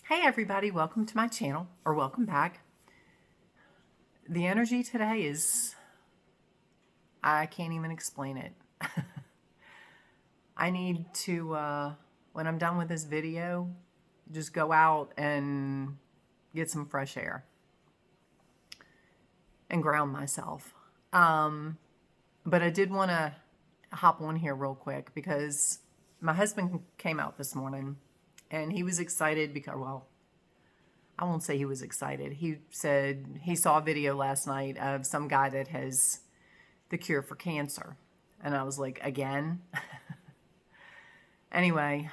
Hey everybody, welcome to my channel, or welcome back. The energy today is, I can't even explain it. I need to, when I'm done with this video, just go out and get some fresh air and ground myself. But I did want to hop on here real quick because my husband came out this morning and he was excited because, well, I won't say he was excited. He said he saw a video last night of some guy that has the cure for cancer. And I was like, again? Anyway,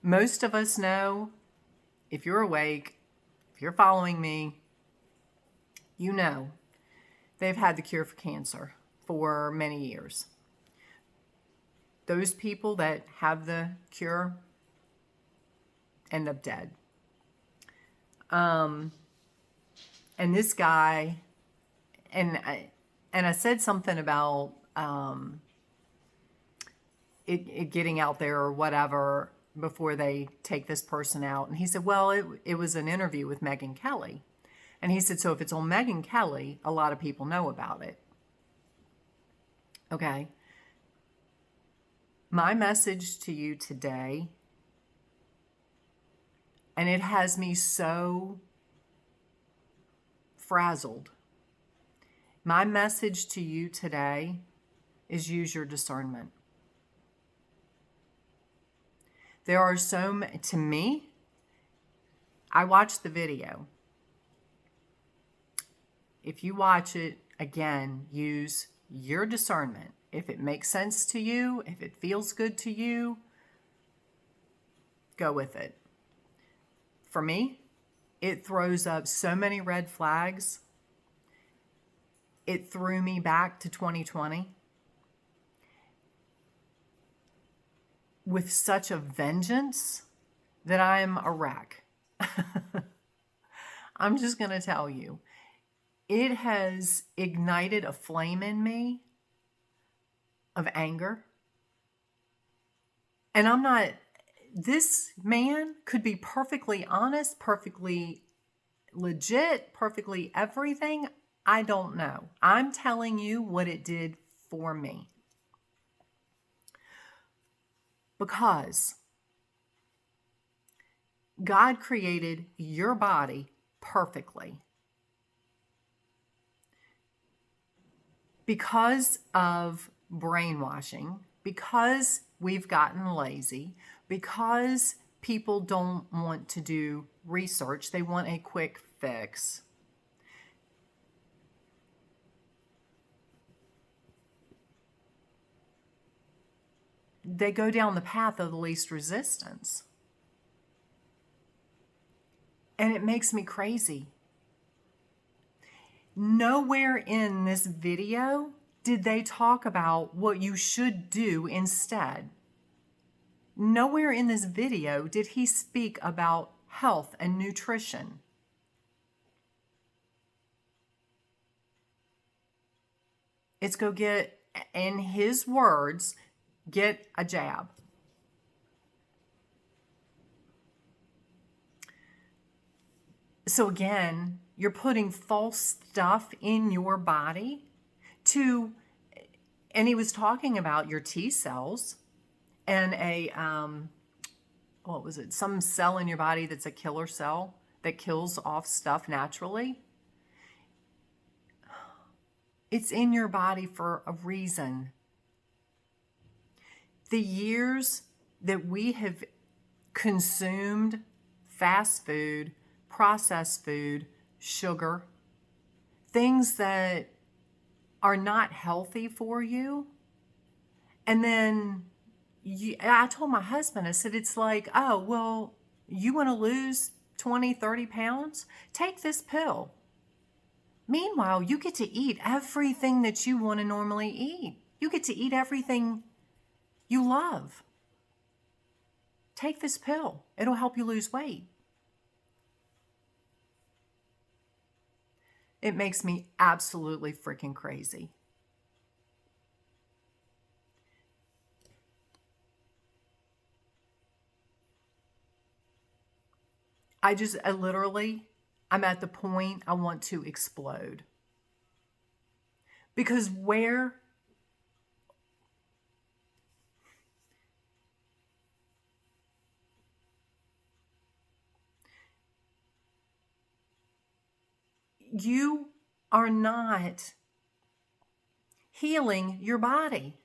most of us know, if you're awake, if you're following me, you know they've had the cure for cancer for many years. Those people that have the cure end up dead. And this guy, and I said something about it getting out there or whatever before they take this person out. And he said, well, it was an interview with Megyn Kelly. And he said, so if it's on Megyn Kelly, a lot of people know about it. Okay. My message to you today, and it has me so frazzled. My message to you today is use your discernment. There are so many, to me, I watched the video. If you watch it, again, use your discernment. If it makes sense to you, if it feels good to you, go with it. For me, it throws up so many red flags. It threw me back to 2020 with such a vengeance that I am a wreck. I'm just going to tell you, it has ignited a flame in me of anger. And I'm not, this man could be perfectly honest, perfectly legit, perfectly everything. I don't know. I'm telling you what it did for me. Because God created your body perfectly. Because of brainwashing, because we've gotten lazy, because people don't want to do research, they want a quick fix. They go down the path of the least resistance. And it makes me crazy. Nowhere in this video did they talk about what you should do instead. Nowhere in this video did he speak about health and nutrition. It's go get, in his words, get a jab. So again, you're putting false stuff in your body to, and he was talking about your T cells and what was it? Some cell in your body that's a killer cell that kills off stuff naturally. It's in your body for a reason. The years that we have consumed fast food, processed food, sugar, things that are not healthy for you. And then I told my husband, I said, it's like, oh, well, you want to lose 20, 30 pounds? Take this pill. Meanwhile, you get to eat everything that you want to normally eat. You get to eat everything you love. Take this pill. It'll help you lose weight. It makes me absolutely freaking crazy. I literally, I'm at the point I want to explode. Because where you are not healing your body,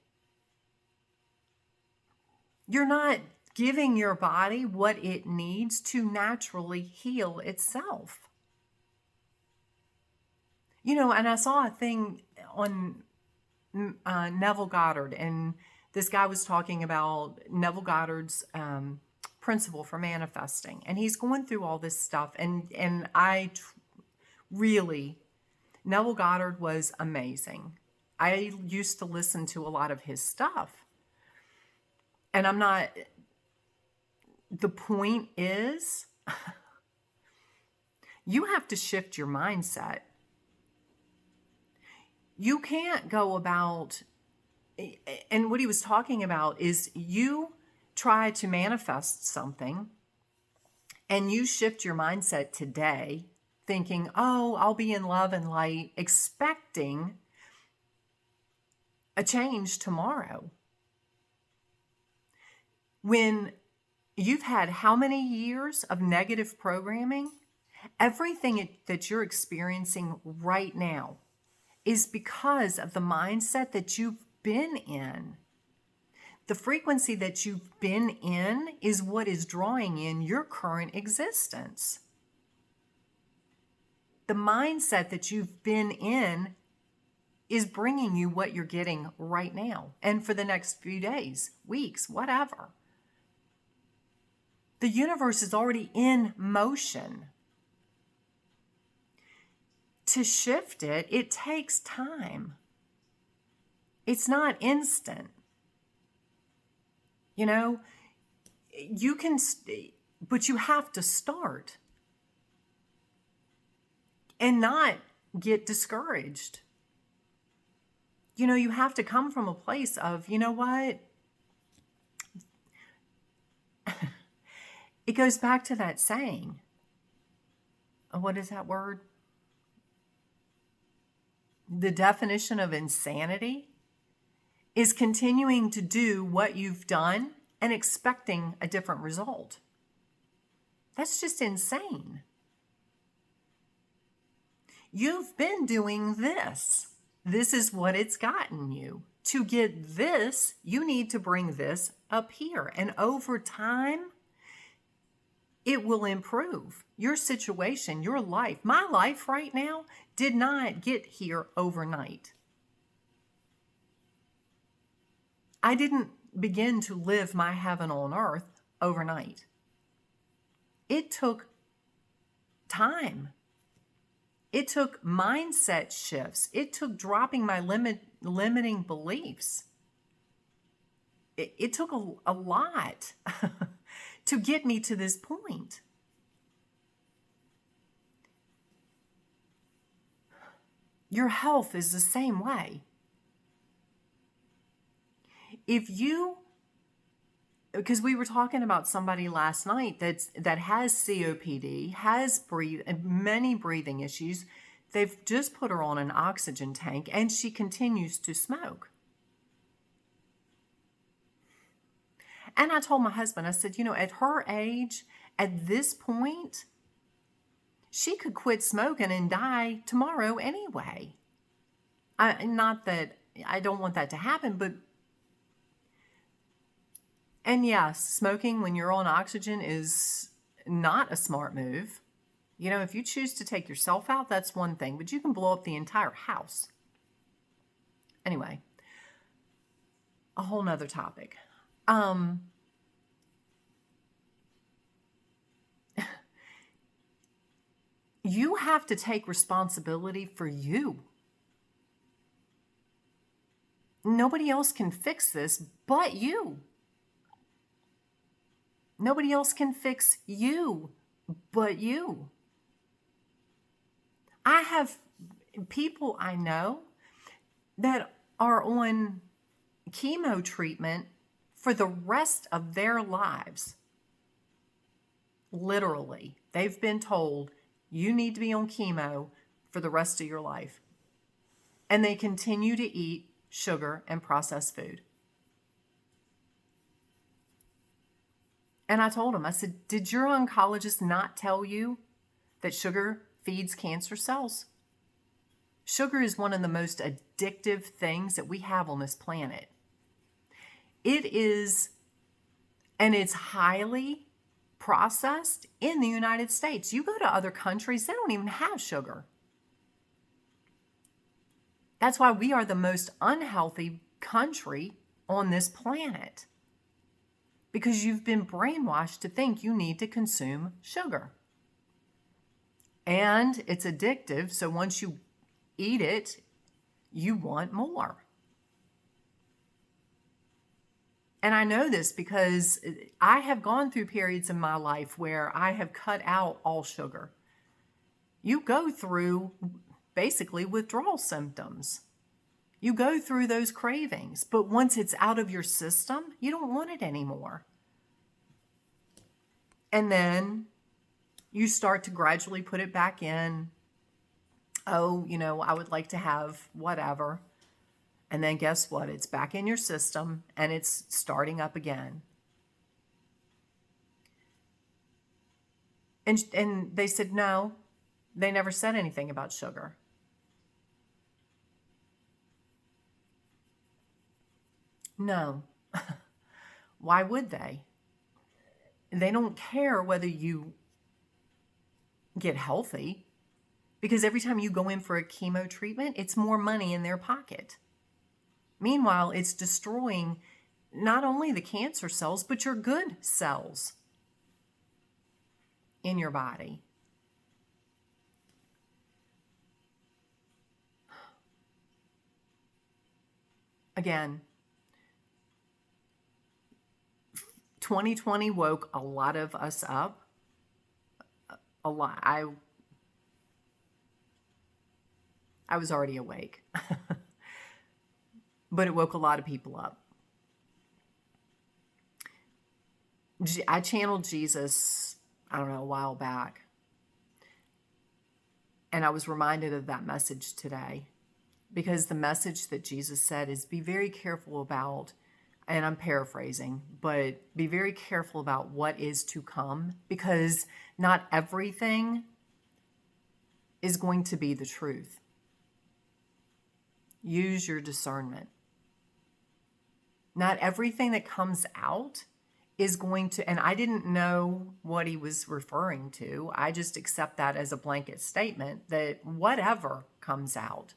you're not giving your body what it needs to naturally heal itself. And I saw a thing on Neville Goddard, and this guy was talking about Neville Goddard's principle for manifesting, and he's going through all this stuff, and really, Neville Goddard was amazing. I used to listen to a lot of his stuff, and I'm not. The point is, you have to shift your mindset. You can't go about, and what he was talking about is you try to manifest something and you shift your mindset today thinking, oh, I'll be in love and light, expecting a change tomorrow. When you've had how many years of negative programming? Everything that you're experiencing right now is because of the mindset that you've been in. The frequency that you've been in is what is drawing in your current existence. The mindset that you've been in is bringing you what you're getting right now and for the next few days, weeks, whatever. The universe is already in motion. To shift it, it takes time. It's not instant. You can, but you have to start and not get discouraged. You have to come from a place of, you know what? It goes back to that saying. What is that word? The definition of insanity is continuing to do what you've done and expecting a different result. That's just insane. You've been doing this. This is what it's gotten you. To get this, you need to bring this up here. And over time, it will improve your situation, your life. My life right now did not get here overnight. I didn't begin to live my heaven on earth overnight. It took time. It took mindset shifts. It took dropping my limiting beliefs. It took a lot to get me to this point. Your health is the same way. Because we were talking about somebody last night that has COPD, has many breathing issues. They've just put her on an oxygen tank and she continues to smoke. And I told my husband, I said, at her age, at this point, she could quit smoking and die tomorrow anyway. Not that I don't want that to happen, but and yes, smoking when you're on oxygen is not a smart move. If you choose to take yourself out, that's one thing, but you can blow up the entire house. Anyway, a whole nother topic. You have to take responsibility for you. Nobody else can fix this but you. Nobody else can fix you but you. I have people I know that are on chemo treatment for the rest of their lives. Literally, they've been told you need to be on chemo for the rest of your life. And they continue to eat sugar and processed food. And I told him, I said, did your oncologist not tell you that sugar feeds cancer cells? Sugar is one of the most addictive things that we have on this planet. It is, and it's highly processed in the United States. You go to other countries, they don't even have sugar. That's why we are the most unhealthy country on this planet. Because you've been brainwashed to think you need to consume sugar. And it's addictive, so once you eat it, you want more. And I know this because I have gone through periods in my life where I have cut out all sugar. You go through basically withdrawal symptoms. You go through those cravings, but once it's out of your system, you don't want it anymore. And then you start to gradually put it back in. Oh, I would like to have whatever. And then guess what? It's back in your system and it's starting up again. And they said, no, they never said anything about sugar. No. Why would they? They don't care whether you get healthy, because every time you go in for a chemo treatment, it's more money in their pocket. Meanwhile, it's destroying not only the cancer cells, but your good cells in your body. Again, 2020 woke a lot of us up. A lot. I was already awake, but it woke a lot of people up. I channeled Jesus, I don't know, a while back. And I was reminded of that message today, because the message that Jesus said is be very careful about, and I'm paraphrasing, but be very careful about what is to come, because not everything is going to be the truth. Use your discernment. Not everything that comes out is going to, and I didn't know what he was referring to. I just accept that as a blanket statement that whatever comes out.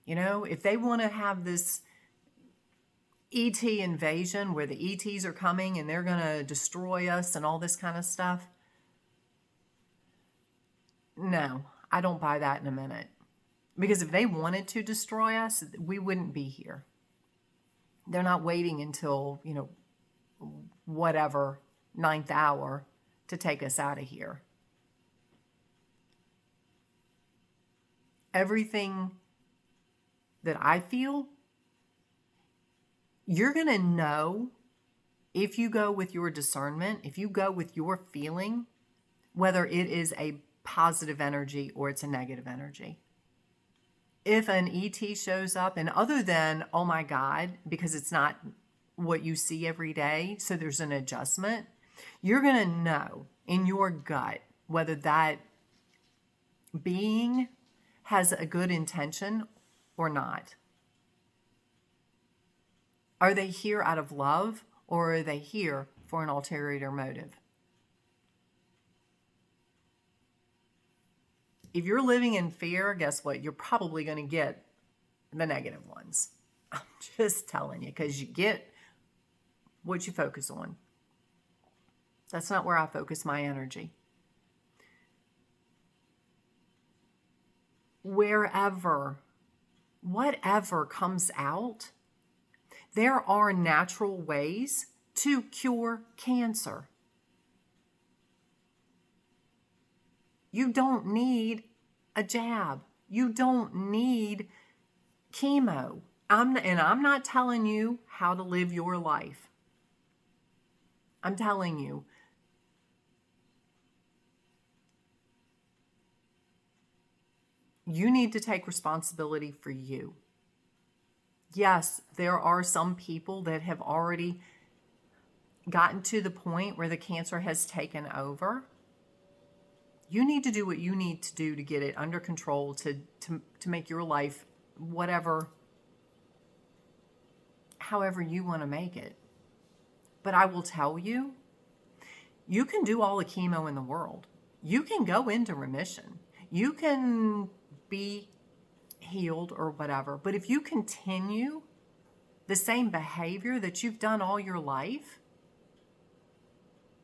If they want to have this ET invasion where the ETs are coming and they're going to destroy us and all this kind of stuff, no, I don't buy that in a minute. Because if they wanted to destroy us, we wouldn't be here. They're not waiting until, whatever, 9th hour to take us out of here. Everything that I feel, you're going to know if you go with your discernment, if you go with your feeling, whether it is a positive energy or it's a negative energy. If an ET shows up, and other than, oh my God, because it's not what you see every day, so there's an adjustment, you're going to know in your gut whether that being has a good intention or not. Are they here out of love, or are they here for an ulterior motive? If you're living in fear, guess what? You're probably going to get the negative ones. I'm just telling you, because you get what you focus on. That's not where I focus my energy. Whatever comes out, there are natural ways to cure cancer. You don't need a jab. You don't need chemo. I'm not telling you how to live your life. I'm telling you, You need to take responsibility for you. Yes, there are some people that have already gotten to the point where the cancer has taken over. You need to do what you need to do to get it under control, to make your life however you want to make it. But I will tell you, you can do all the chemo in the world. You can go into remission. You can be healed or whatever. But if you continue the same behavior that you've done all your life,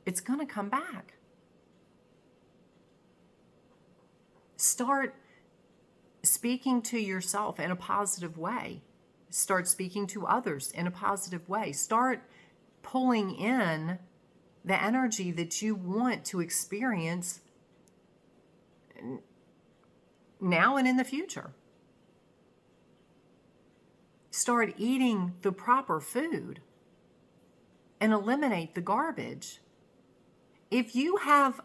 it's going to come back. Start speaking to yourself in a positive way. Start speaking to others in a positive way. Start pulling in the energy that you want to experience now and in the future. Start eating the proper food and eliminate the garbage. If you have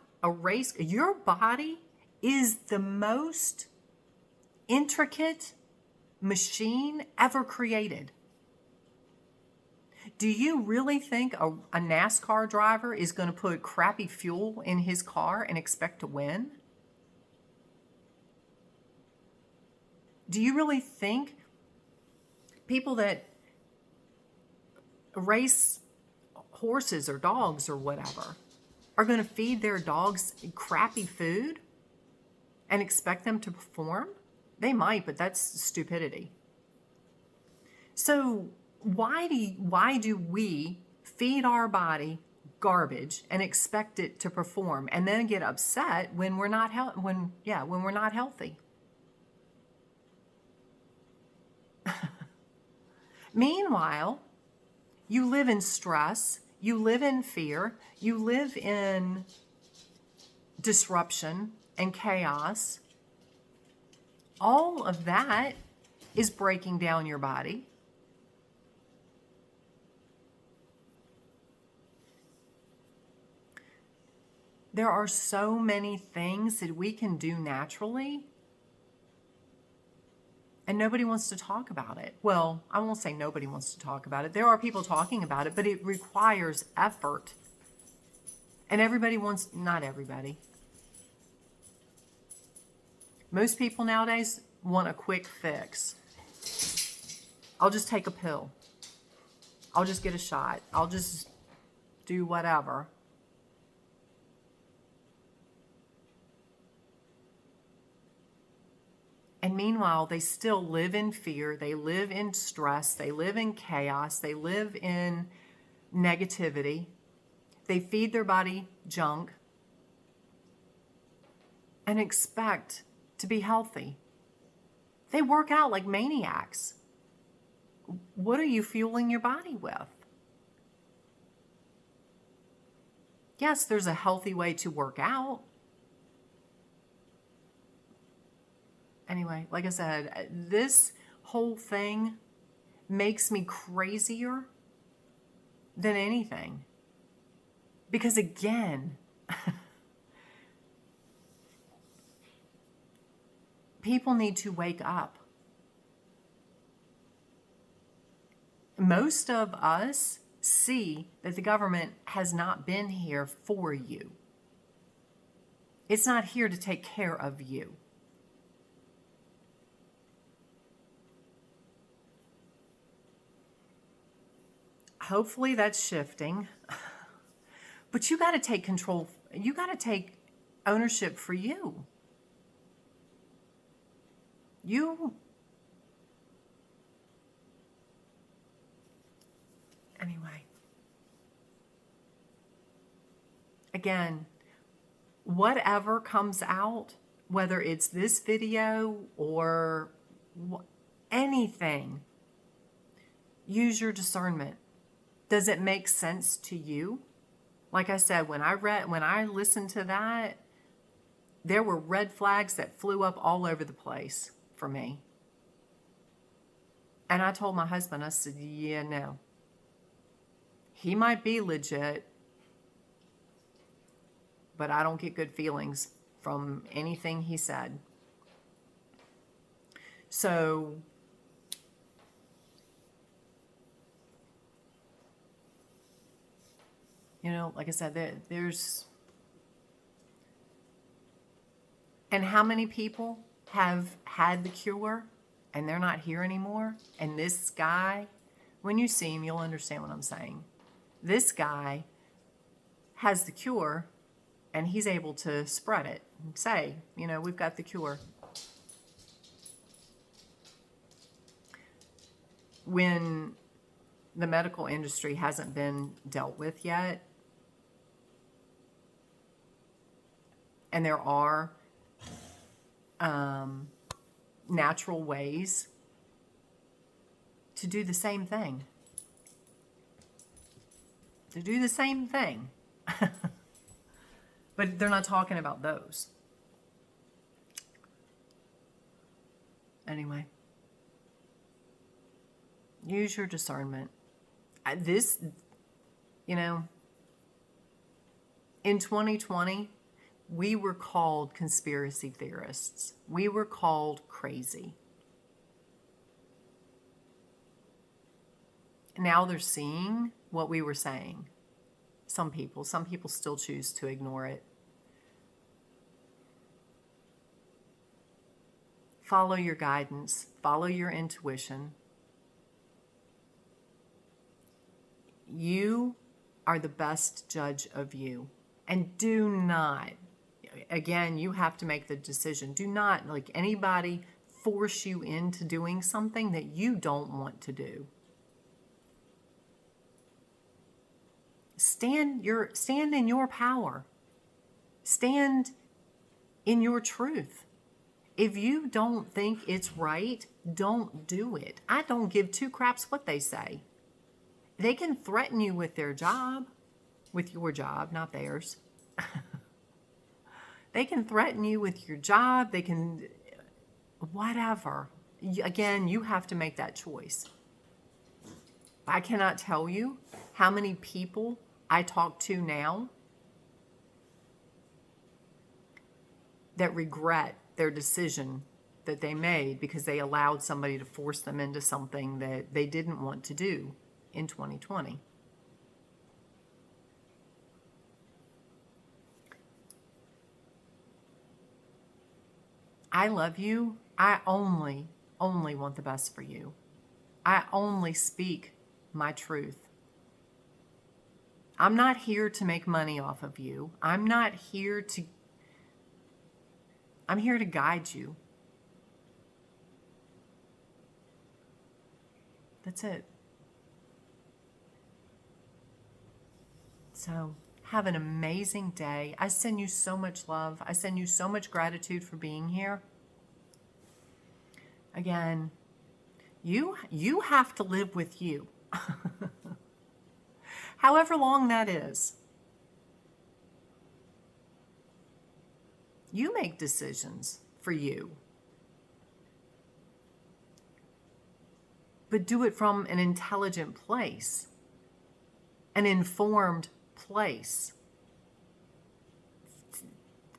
your body is the most intricate machine ever created. Do you really think a NASCAR driver is going to put crappy fuel in his car and expect to win? Do you really think people that race horses or dogs or whatever are going to feed their dogs crappy food and expect them to perform? They might, but that's stupidity. So why do we feed our body garbage and expect it to perform, and then get upset when we're not healthy? Meanwhile, you live in stress, you live in fear, you live in disruption and chaos. All of that is breaking down your body. There are so many things that we can do naturally, and nobody wants to talk about it. Well, I won't say nobody wants to talk about it. There are people talking about it, but it requires effort. And not everybody. Most people nowadays want a quick fix. I'll just take a pill. I'll just get a shot. I'll just do whatever. And meanwhile, they still live in fear. They live in stress. They live in chaos. They live in negativity. They feed their body junk and expect to be healthy. They work out like maniacs. What are you fueling your body with? Yes, there's a healthy way to work out. Anyway, like I said, this whole thing makes me crazier than anything. Because again, people need to wake up. Most of us see that the government has not been here for you. It's not here to take care of you. Hopefully that's shifting. But you got to take control. You got to take ownership for you. Anyway. Again, whatever comes out, whether it's this video or anything, use your discernment. Does it make sense to you? Like I said, when I listened to that, there were red flags that flew up all over the place for me. And I told my husband, I said, yeah, no. He might be legit, but I don't get good feelings from anything he said. So, like I said, there's, and how many people have had the cure and they're not here anymore? And this guy, when you see him, you'll understand what I'm saying. This guy has the cure and he's able to spread it and say, we've got the cure. When the medical industry hasn't been dealt with yet, and there are natural ways to do the same thing. But they're not talking about those. Anyway, use your discernment. This, in 2020, we were called conspiracy theorists. We were called crazy. Now they're seeing what we were saying. Some people still choose to ignore it. Follow your guidance, follow your intuition. You are the best judge of you. And do not, again, you have to make the decision. Do not let anybody force you into doing something that you don't want to do. Stand in your power. Stand in your truth. If you don't think it's right, don't do it. I don't give two craps what they say. They can threaten you with their job, with your job, not theirs. They can threaten you with your job. They can, whatever. Again, you have to make that choice. I cannot tell you how many people I talk to now that regret their decision that they made because they allowed somebody to force them into something that they didn't want to do in 2020. I love you. I only want the best for you. I only speak my truth. I'm not here to make money off of you. I'm here to guide you. That's it. So have an amazing day. I send you so much love. I send you so much gratitude for being here. Again, you have to live with you. However long that is. You make decisions for you. But do it from an intelligent place, an informed place.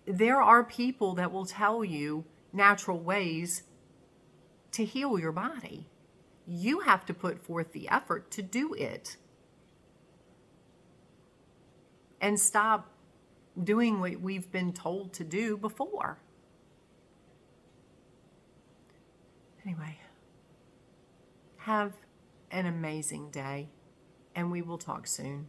There are people that will tell you natural ways to heal your body. You have to put forth the effort to do it. And stop doing what we've been told to do before. Anyway, have an amazing day, and we will talk soon.